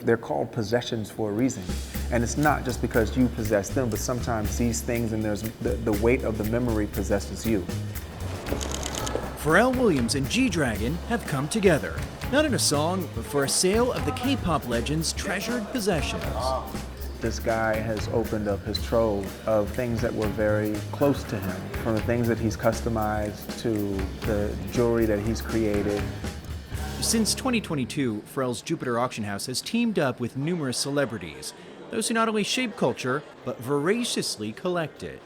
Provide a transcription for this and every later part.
They're called possessions for a reason. And it's not just because you possess them, but sometimes these things and there's the weight of the memory possesses you. Pharrell Williams and G-Dragon have come together, not in a song, but for a sale of the K-pop legend's treasured possessions. This guy has opened up his trove of things that were very close to him, from the things that he's customized to the jewelry that he's created. Since 2022, Pharrell's Jupiter Auction House has teamed up with numerous celebrities, those who not only shape culture, but voraciously collect it.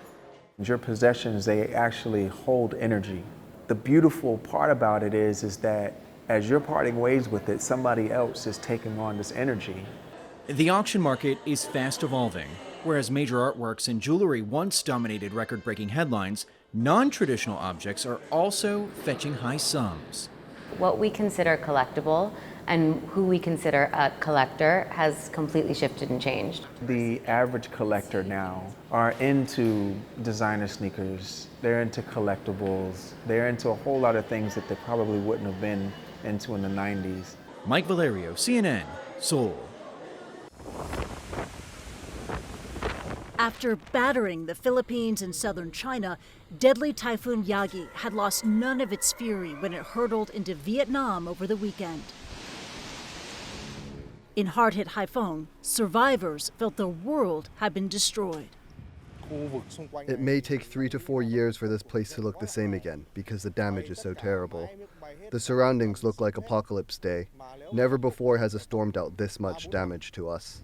Your possessions, they actually hold energy. The beautiful part about it is that as you're parting ways with it, somebody else is taking on this energy. The auction market is fast evolving. Whereas major artworks and jewelry once dominated record-breaking headlines, non-traditional objects are also fetching high sums. What we consider collectible and who we consider a collector has completely shifted and changed. The average collector now are into designer sneakers, they're into collectibles, they're into a whole lot of things that they probably wouldn't have been into in the 90s. Mike Valerio, CNN, Seoul. After battering the Philippines and southern China, deadly Typhoon Yagi had lost none of its fury when it hurtled into Vietnam over the weekend. In hard-hit Haiphong, survivors felt the world had been destroyed. It may take 3 to 4 years for this place to look the same again because the damage is so terrible. The surroundings look like Apocalypse Day. Never before has a storm dealt this much damage to us.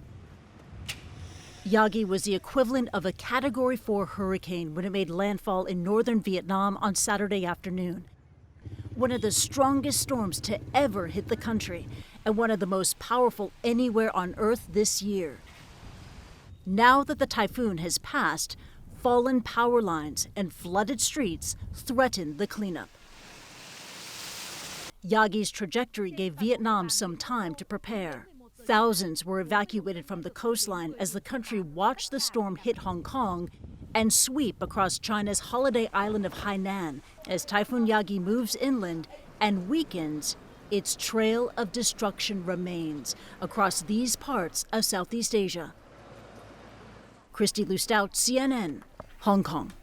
Yagi was the equivalent of a Category 4 hurricane when it made landfall in northern Vietnam on Saturday afternoon. One of the strongest storms to ever hit the country, and one of the most powerful anywhere on Earth this year. Now that the typhoon has passed, fallen power lines and flooded streets threaten the cleanup. Yagi's trajectory gave Vietnam some time to prepare. Thousands were evacuated from the coastline as the country watched the storm hit Hong Kong and sweep across China's holiday island of Hainan as Typhoon Yagi moves inland and weakens. Its trail of destruction remains across these parts of Southeast Asia. Christy Lustout, CNN, Hong Kong.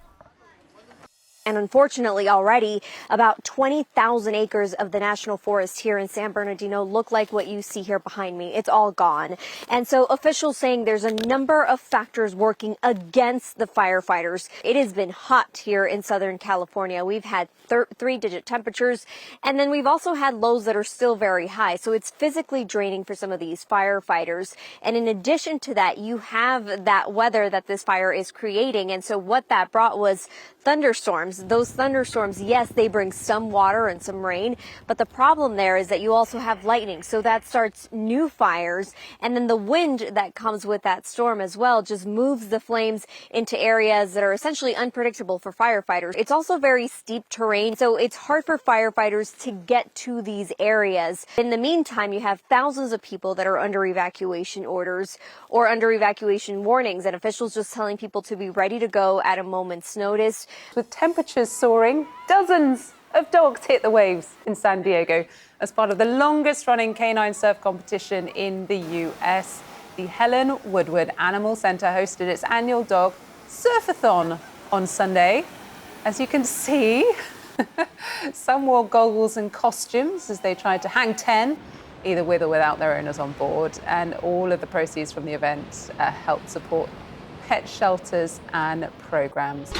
And unfortunately, already about 20,000 acres of the national forest here in San Bernardino look like what you see here behind me. It's all gone. And so officials saying there's a number of factors working against the firefighters. It has been hot here in Southern California. We've had 3-digit temperatures, and then we've also had lows that are still very high. So it's physically draining for some of these firefighters. And in addition to that, you have that weather that this fire is creating. And so what that brought was thunderstorms. Those thunderstorms, yes, they bring some water and some rain, but the problem there is that you also have lightning. So that starts new fires. And then the wind that comes with that storm as well just moves the flames into areas that are essentially unpredictable for firefighters. It's also very steep terrain, so it's hard for firefighters to get to these areas. In the meantime, you have thousands of people that are under evacuation orders or under evacuation warnings, and officials just telling people to be ready to go at a moment's notice. With temperatures soaring, dozens of dogs hit the waves in San Diego as part of the longest running canine surf competition in the US. The Helen Woodward Animal Center hosted its annual dog surfathon on Sunday. As you can see, some wore goggles and costumes as they tried to hang 10, either with or without their owners on board. And all of the proceeds from the event helped support pet shelters and programs.